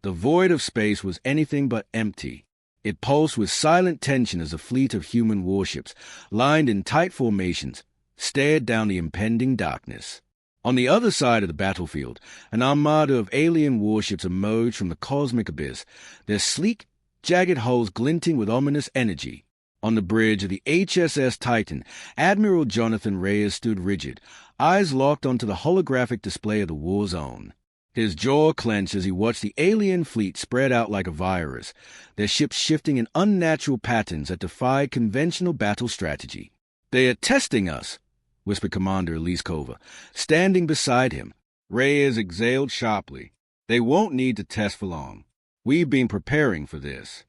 The void of space was anything but empty. It pulsed with silent tension as a fleet of human warships, lined in tight formations, stared down the impending darkness. On the other side of the battlefield, an armada of alien warships emerged from the cosmic abyss, their sleek, jagged hulls glinting with ominous energy. On the bridge of the HSS Titan, Admiral Jonathan Reyes stood rigid, eyes locked onto the holographic display of the war zone. His jaw clenched as he watched the alien fleet spread out like a virus, their ships shifting in unnatural patterns that defied conventional battle strategy. "They are testing us," whispered Commander Eliskova, standing beside him. Reyes exhaled sharply. "They won't need to test for long. We've been preparing for this."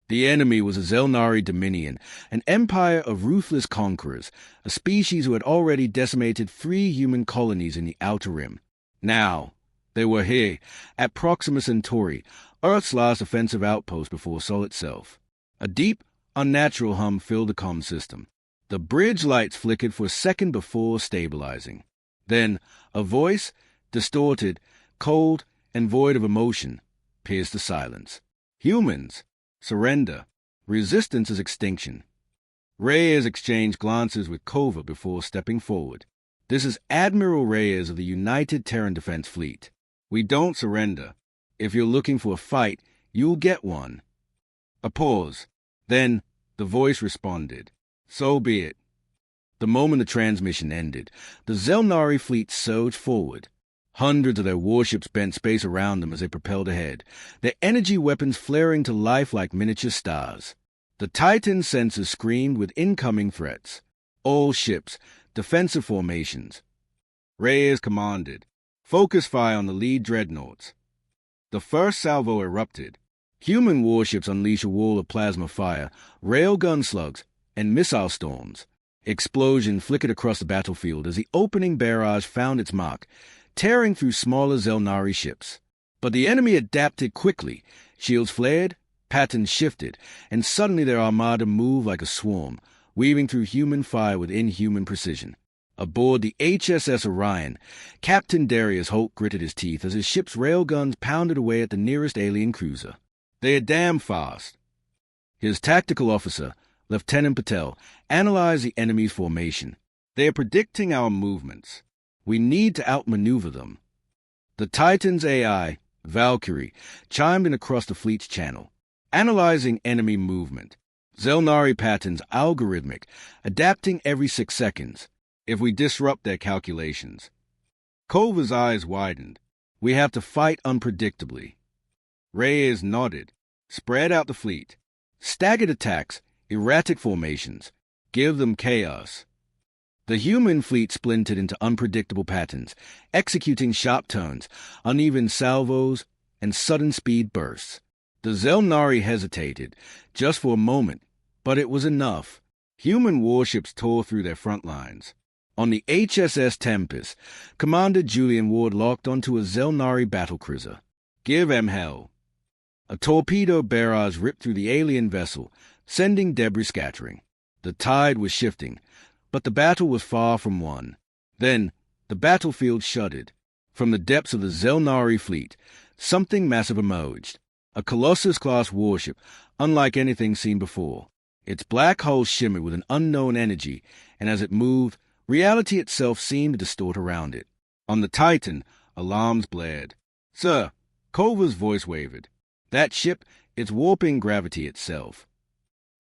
The enemy was a Zelnari Dominion, an empire of ruthless conquerors, a species who had already decimated 3 human colonies in the Outer Rim. Now, they were here, at Proxima Centauri, Earth's last offensive outpost before Sol itself. A deep, unnatural hum filled the comm system. The bridge lights flickered for a second before stabilizing. Then, a voice, distorted, cold, and void of emotion, pierced the silence. "Humans, surrender. Resistance is extinction." Reyes exchanged glances with Kova before stepping forward. "This is Admiral Reyes of the United Terran Defense Fleet. We don't surrender. If you're looking for a fight, you'll get one." A pause. Then the voice responded. "So be it." The moment the transmission ended, the Zelnari fleet surged forward. Hundreds of their warships bent space around them as they propelled ahead, their energy weapons flaring to life like miniature stars. The Titan sensors screamed with incoming threats. All ships, defensive formations. Reyes commanded, "Focus fire on the lead dreadnoughts." The first salvo erupted. Human warships unleashed a wall of plasma fire, railgun slugs, and missile storms. Explosion flickered across the battlefield as the opening barrage found its mark, tearing through smaller Zelnari ships. But the enemy adapted quickly. Shields flared, patterns shifted, and suddenly their armada moved like a swarm, weaving through human fire with inhuman precision. Aboard the HSS Orion, Captain Darius Holt gritted his teeth as his ship's railguns pounded away at the nearest alien cruiser. "They are damn fast." His tactical officer, Lieutenant Patel, analyzed the enemy's formation. "They are predicting our movements. We need to outmaneuver them." The Titan's AI, Valkyrie, chimed in across the fleet's channel, analyzing enemy movement. Zelnari patterns algorithmic, adapting every 6 seconds. If we disrupt their calculations. Kova's eyes widened. "We have to fight unpredictably." Reyes nodded. "Spread out the fleet. Staggered attacks, erratic formations. Give them chaos." The human fleet splintered into unpredictable patterns, executing sharp turns, uneven salvos, and sudden speed bursts. The Zelnari hesitated, just for a moment, but it was enough. Human warships tore through their front lines. On the HSS Tempest, Commander Julian Ward locked onto a Zelnari battlecruiser. "Give 'em hell." A torpedo barrage ripped through the alien vessel, sending debris scattering. The tide was shifting, but the battle was far from won. Then the battlefield shuddered. From the depths of the Zelnari fleet, something massive emerged. A Colossus-class warship, unlike anything seen before. Its black hull shimmered with an unknown energy, and as it moved, reality itself seemed to distort around it. On the Titan, alarms blared. "Sir," Kova's voice wavered. "That ship, it's warping gravity itself."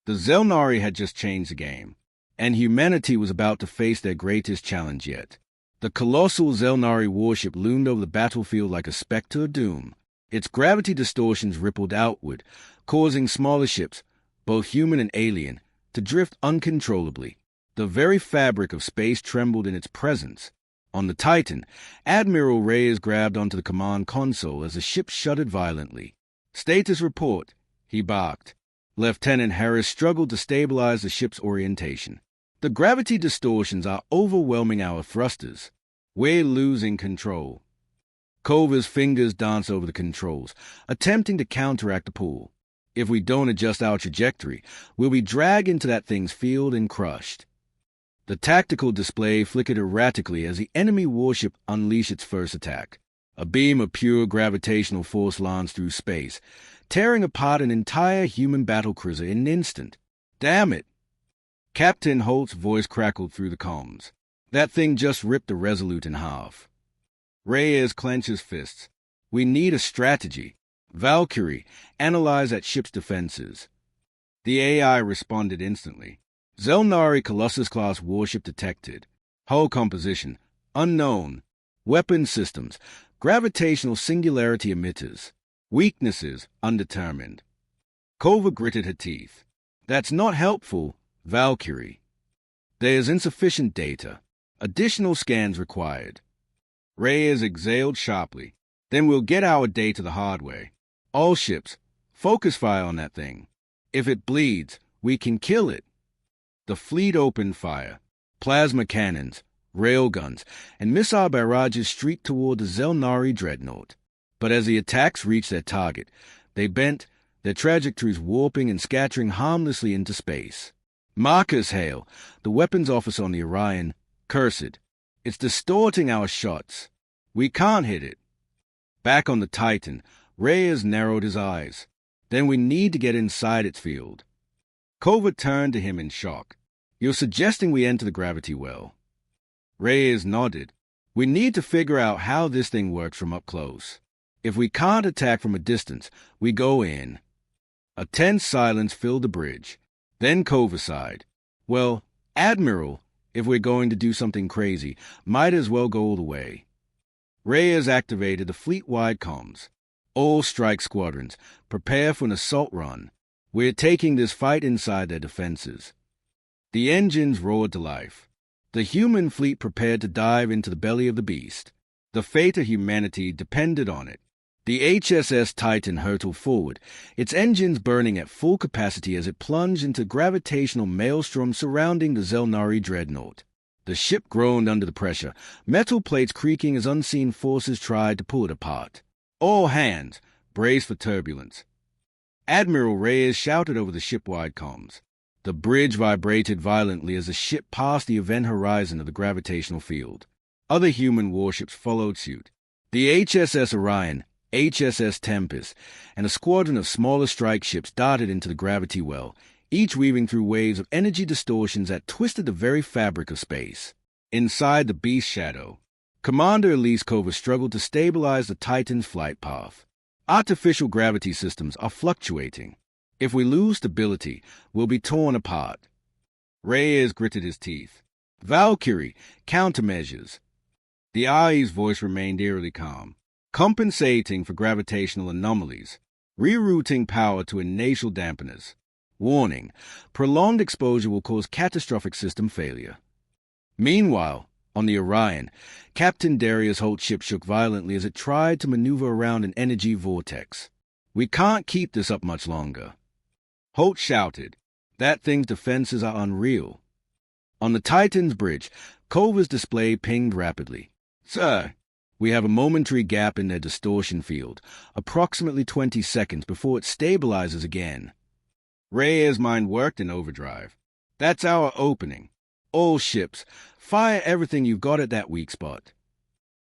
The Zelnari had just changed the game, and humanity was about to face their greatest challenge yet. The colossal Zelnari warship loomed over the battlefield like a specter of doom. Its gravity distortions rippled outward, causing smaller ships, both human and alien, to drift uncontrollably. The very fabric of space trembled in its presence. On the Titan, Admiral Reyes grabbed onto the command console as the ship shuddered violently. "Status report," he barked. Lieutenant Harris struggled to stabilize the ship's orientation. "The gravity distortions are overwhelming our thrusters. We're losing control." Kova's fingers danced over the controls, attempting to counteract the pull. "If we don't adjust our trajectory, we'll be dragged into that thing's field and crushed." The tactical display flickered erratically as the enemy warship unleashed its first attack. A beam of pure gravitational force lines through space, tearing apart an entire human battle cruiser in an instant. Damn it! Captain Holt's voice crackled through the comms. That thing just ripped the Resolute in half. Reyes clenched his fists. We need a strategy. Valkyrie, analyze that ship's defenses. The AI responded instantly. Zelnari Colossus-class warship detected. Hull composition, unknown. Weapon systems, gravitational singularity emitters. Weaknesses, undetermined. Kova gritted her teeth. That's not helpful, Valkyrie. There's insufficient data. Additional scans required. Reyes exhaled sharply. Then we'll get our data the hard way. All ships, focus fire on that thing. If it bleeds, we can kill it. The fleet opened fire. Plasma cannons, railguns, and missile barrages streaked toward the Zelnari dreadnought. But as the attacks reached their target, they bent, their trajectories warping and scattering harmlessly into space. Marcus Hale, the weapons officer on the Orion, cursed. It's distorting our shots. We can't hit it. Back on the Titan, Reyes narrowed his eyes. Then we need to get inside its field. Kova turned to him in shock. You're suggesting we enter the gravity well. Reyes nodded. We need to figure out how this thing works from up close. If we can't attack from a distance, we go in. A tense silence filled the bridge. Then Kova sighed. Well, Admiral, if we're going to do something crazy, might as well go all the way. Reyes activated the fleet-wide comms. All strike squadrons, prepare for an assault run. We're taking this fight inside their defenses. The engines roared to life. The human fleet prepared to dive into the belly of the beast. The fate of humanity depended on it. The HSS Titan hurtled forward, its engines burning at full capacity as it plunged into gravitational maelstrom surrounding the Zelnari dreadnought. The ship groaned under the pressure, metal plates creaking as unseen forces tried to pull it apart. All hands, brace for turbulence. Admiral Reyes shouted over the ship-wide comms. The bridge vibrated violently as the ship passed the event horizon of the gravitational field. Other human warships followed suit. The HSS Orion, HSS Tempest, and a squadron of smaller strike ships darted into the gravity well, each weaving through waves of energy distortions that twisted the very fabric of space. Inside the beast's shadow, Commander Elise Kova struggled to stabilize the Titan's flight path. Artificial gravity systems are fluctuating. If we lose stability, we'll be torn apart. Reyes gritted his teeth. Valkyrie, countermeasures. The AI's voice remained eerily calm. Compensating for gravitational anomalies. Rerouting power to inertial dampeners. Warning, prolonged exposure will cause catastrophic system failure. Meanwhile, on the Orion, Captain Darius Holt's ship shook violently as it tried to maneuver around an energy vortex. We can't keep this up much longer. Holt shouted. That thing's defenses are unreal. On the Titan's bridge, Kova's display pinged rapidly. Sir, we have a momentary gap in their distortion field, approximately 20 seconds before it stabilizes again. Reyes' mind worked in overdrive. That's our opening. All ships, fire everything you've got at that weak spot.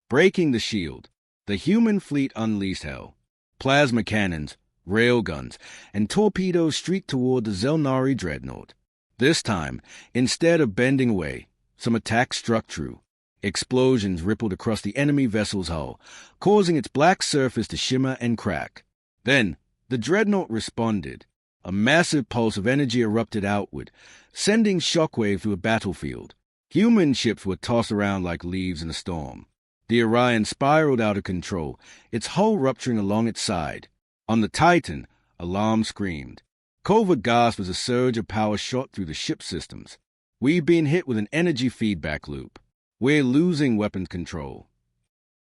Breaking the shield, the human fleet unleashed hell. Plasma cannons, railguns, and torpedoes streaked toward the Zelnari dreadnought. This time, instead of bending away, some attacks struck true. Explosions rippled across the enemy vessel's hull, causing its black surface to shimmer and crack. Then, the dreadnought responded. A massive pulse of energy erupted outward, sending shockwave through a battlefield. Human ships were tossed around like leaves in a storm. The Orion spiraled out of control, its hull rupturing along its side. On the Titan, alarm screamed. Kova gasped as a surge of power shot through the ship systems. We've been hit with an energy feedback loop. We're losing weapons control.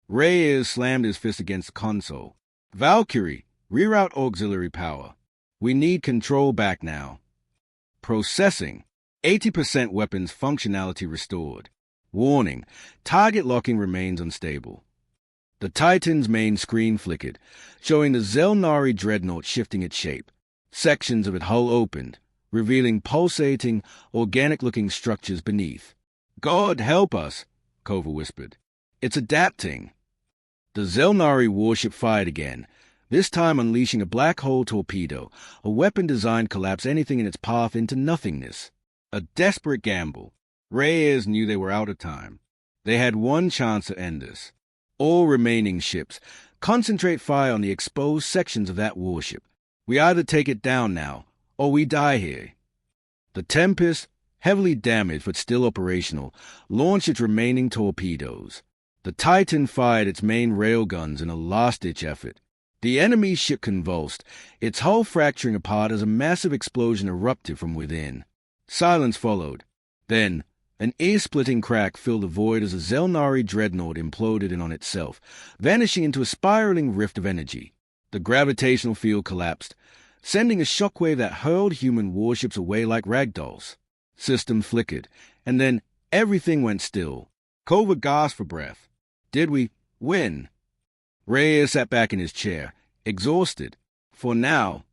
Reyes slammed his fist against the console. Valkyrie, reroute auxiliary power. We need control back now. Processing. 80% weapons functionality restored. Warning, target locking remains unstable. The Titan's main screen flickered, showing the Zelnari dreadnought shifting its shape. Sections of its hull opened, revealing pulsating, organic-looking structures beneath. God help us, Kova whispered. It's adapting. The Zelnari warship fired again, this time unleashing a black hole torpedo, a weapon designed to collapse anything in its path into nothingness. A desperate gamble. Reyes knew they were out of time. They had one chance to end this. All remaining ships, concentrate fire on the exposed sections of that warship. We either take it down now, or we die here. The Tempest, heavily damaged but still operational, launched its remaining torpedoes. The Titan fired its main railguns in a last-ditch effort. The enemy ship convulsed, its hull fracturing apart as a massive explosion erupted from within. Silence followed. Then, an ear-splitting crack filled the void as a Zelnari dreadnought imploded in on itself, vanishing into a spiraling rift of energy. The gravitational field collapsed, sending a shockwave that hurled human warships away like ragdolls. System flickered, and then everything went still. Culver gasped for breath. Did we win? Reyes sat back in his chair, exhausted. For now.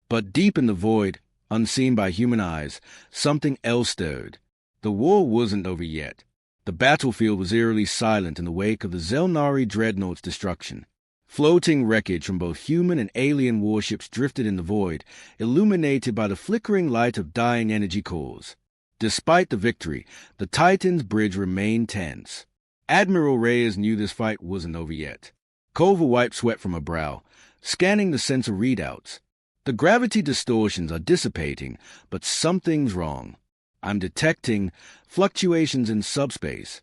But deep in the void, unseen by human eyes, something else stirred. The war wasn't over yet. The battlefield was eerily silent in the wake of the Zelnari dreadnought's destruction. Floating wreckage from both human and alien warships drifted in the void, illuminated by the flickering light of dying energy cores. Despite the victory, the Titan's bridge remained tense. Admiral Reyes knew this fight wasn't over yet. Culver wiped sweat from her brow, scanning the sensor readouts. The gravity distortions are dissipating, but something's wrong. I'm detecting fluctuations in subspace.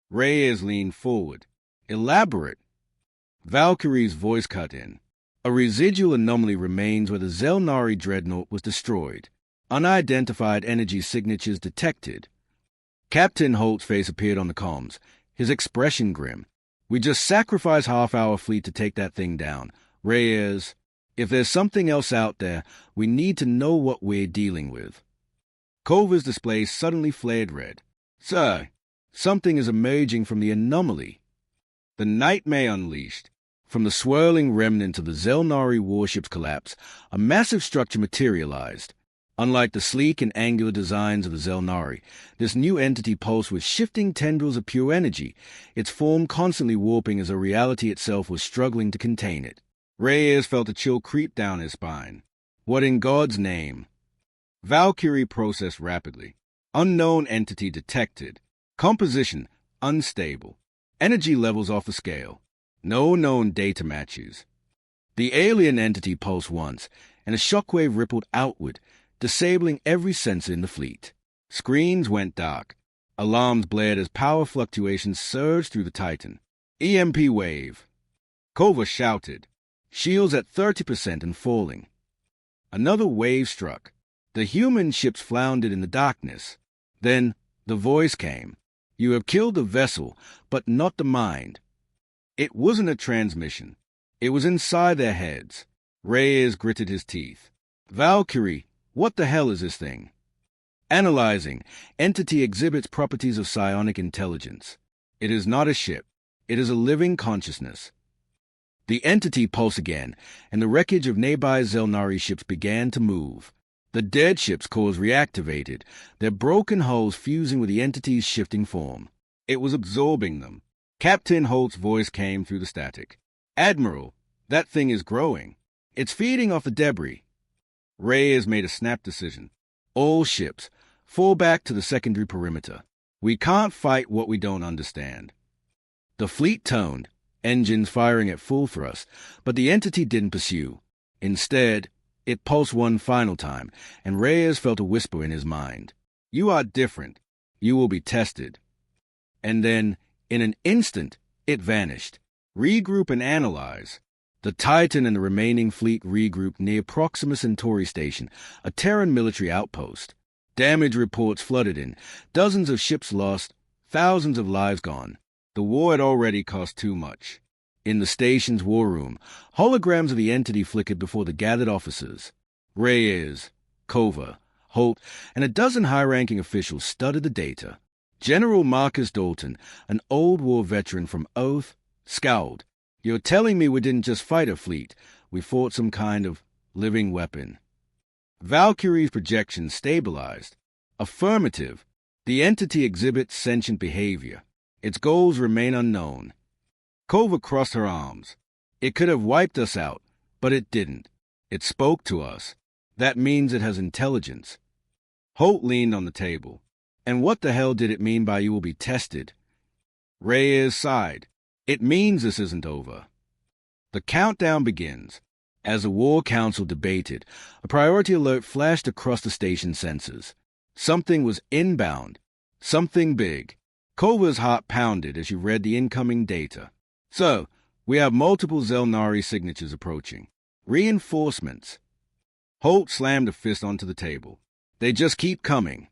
Reyes leaned forward. Elaborate. Valkyrie's voice cut in. A residual anomaly remains where the Zelnari dreadnought was destroyed. Unidentified energy signatures detected. Captain Holt's face appeared on the comms, his expression grim. We just sacrificed half our fleet to take that thing down. Reyes, if there's something else out there, we need to know what we're dealing with. Culver's display suddenly flared red. Sir, something is emerging from the anomaly. The nightmare unleashed. From the swirling remnant of the Zelnari warship's collapse, a massive structure materialized. Unlike the sleek and angular designs of the Zelnari, this new entity pulsed with shifting tendrils of pure energy, its form constantly warping as though reality itself was struggling to contain it. Reyes felt a chill creep down his spine. What in God's name? Valkyrie processed rapidly. Unknown entity detected. Composition unstable. Energy levels off the scale. No known data matches. The alien entity pulsed once, and a shockwave rippled outward, disabling every sensor in the fleet. Screens went dark. Alarms blared as power fluctuations surged through the Titan. EMP wave. Culver shouted. Shields at 30% and falling. Another wave struck. The human ships floundered in the darkness. Then the voice came. You have killed the vessel, but not the mind. It wasn't a transmission. It was inside their heads. Reyes gritted his teeth. Valkyrie, what the hell is this thing? Analyzing, entity exhibits properties of psionic intelligence. It is not a ship. It is a living consciousness. The entity pulsed again, and the wreckage of nearby Zelnari ships began to move. The dead ships' cores reactivated, their broken hulls fusing with the entity's shifting form. It was absorbing them. Captain Holt's voice came through the static. Admiral, that thing is growing. It's feeding off the debris. Reyes made a snap decision. All ships, fall back to the secondary perimeter. We can't fight what we don't understand. The fleet toned, engines firing at full thrust, but the entity didn't pursue. Instead, it pulsed one final time, and Reyes felt a whisper in his mind. You are different. You will be tested. And then, in an instant, it vanished. Regroup and analyze. The Titan and the remaining fleet regrouped near Proxima Centauri Station, a Terran military outpost. Damage reports flooded in, dozens of ships lost, thousands of lives gone. The war had already cost too much. In the station's war room, holograms of the entity flickered before the gathered officers. Reyes, Culver, Holt, and a dozen high-ranking officials studied the data. General Marcus Dalton, an old war veteran from Oath, scowled. You're telling me we didn't just fight a fleet, we fought some kind of living weapon. Valkyrie's projections stabilized. Affirmative. The entity exhibits sentient behavior. Its goals remain unknown. Culver crossed her arms. It could have wiped us out, but it didn't. It spoke to us. That means it has intelligence. Holt leaned on the table. And what the hell did it mean by you will be tested? Reyes sighed. It means this isn't over. The countdown begins. As the War Council debated, a priority alert flashed across the station's sensors. Something was inbound. Something big. Culver's heart pounded as she read the incoming data. So, we have multiple Zelnari signatures approaching. Reinforcements. Holt slammed a fist onto the table. They just keep coming.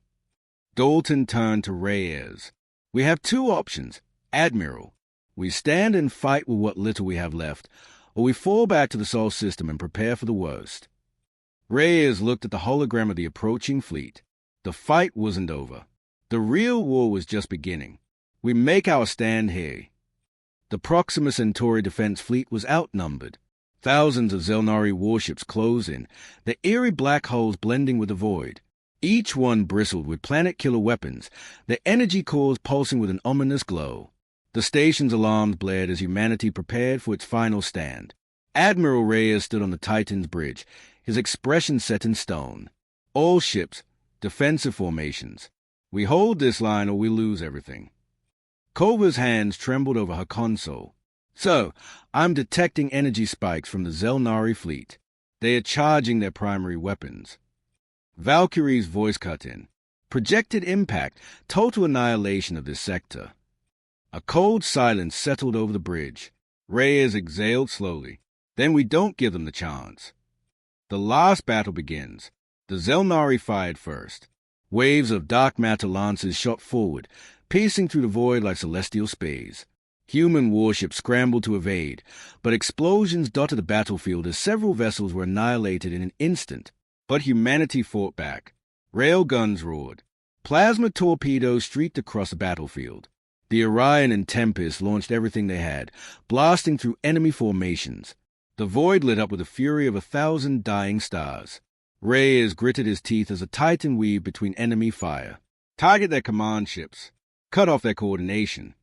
Dalton turned to Reyes. We have two options, Admiral. We stand and fight with what little we have left, or we fall back to the Sol system and prepare for the worst. Reyes looked at the hologram of the approaching fleet. The fight wasn't over. The real war was just beginning. We make our stand here. The Proxima Centauri defense fleet was outnumbered. Thousands of Zelnari warships close in, their eerie black holes blending with the void. Each one bristled with planet-killer weapons, their energy cores pulsing with an ominous glow. The station's alarms blared as humanity prepared for its final stand. Admiral Reyes stood on the Titan's bridge, his expression set in stone. All ships, defensive formations. We hold this line or we lose everything. Culver's hands trembled over her console. So, I'm detecting energy spikes from the Zelnari fleet. They are charging their primary weapons. Valkyrie's voice cut in. Projected impact, total annihilation of this sector. A cold silence settled over the bridge. Reyes exhaled slowly. Then we don't give them the chance. The last battle begins. The Zelnari fired first. Waves of dark matter lances shot forward, piercing through the void like celestial spears. Human warships scrambled to evade, but explosions dotted the battlefield as several vessels were annihilated in an instant. But humanity fought back. Rail guns roared. Plasma torpedoes streaked across the battlefield. The Orion and Tempest launched everything they had, blasting through enemy formations. The void lit up with the fury of 1,000 dying stars. Reyes gritted his teeth as a Titan weaved between enemy fire. Target their command ships. Cut off their coordination.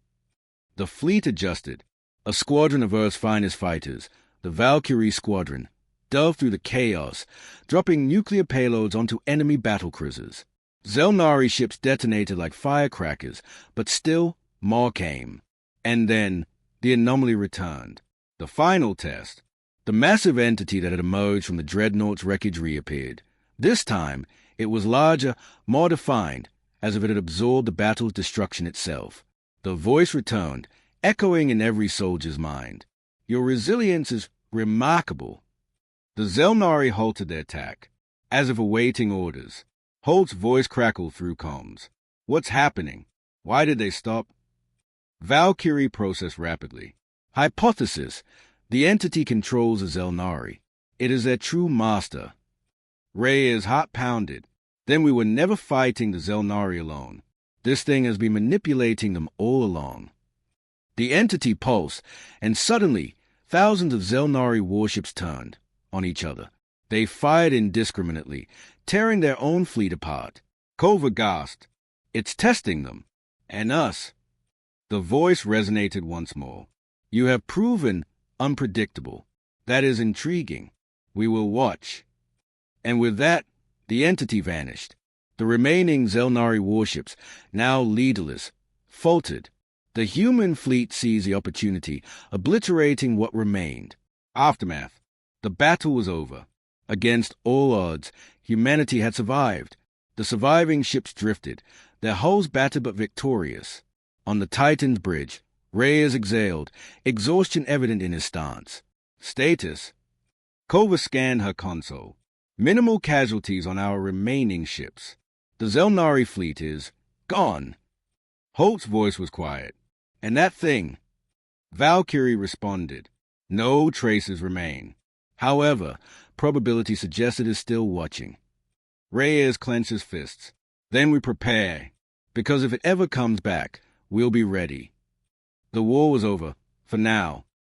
The fleet adjusted. A squadron of Earth's finest fighters, the Valkyrie Squadron, dove through the chaos, dropping nuclear payloads onto enemy battle cruisers. Zelnari ships detonated like firecrackers, but still, more came. And then, the anomaly returned. The final test. The massive entity that had emerged from the Dreadnought's wreckage reappeared. This time, it was larger, more defined, as if it had absorbed the battle's destruction itself. The voice returned, echoing in every soldier's mind. Your resilience is remarkable. The Zelnari halted their attack, as if awaiting orders. Holt's voice crackled through comms. What's happening? Why did they stop? Valkyrie processed rapidly. Hypothesis. The entity controls the Zelnari. It is their true master. Reyes' heart pounded. Then we were never fighting the Zelnari alone. This thing has been manipulating them all along. The entity pulsed, and suddenly, thousands of Zelnari warships turned on each other. They fired indiscriminately, tearing their own fleet apart. Culver gasped. It's testing them. And us. The voice resonated once more. You have proven unpredictable. That is intriguing. We will watch. And with that, the entity vanished. The remaining Zelnari warships, now leaderless, faltered. The human fleet seized the opportunity, obliterating what remained. Aftermath. The battle was over. Against all odds, humanity had survived. The surviving ships drifted, their hulls battered but victorious. On the Titan's bridge, Reyes exhaled, exhaustion evident in his stance. Status. Culver scanned her console. Minimal casualties on our remaining ships. The Zelnari fleet is gone. Holt's voice was quiet. And that thing? Valkyrie responded. No traces remain. However, probability suggests it is still watching. Reyes clenched his fists. Then we prepare, because if it ever comes back, we'll be ready. The war was over, for now,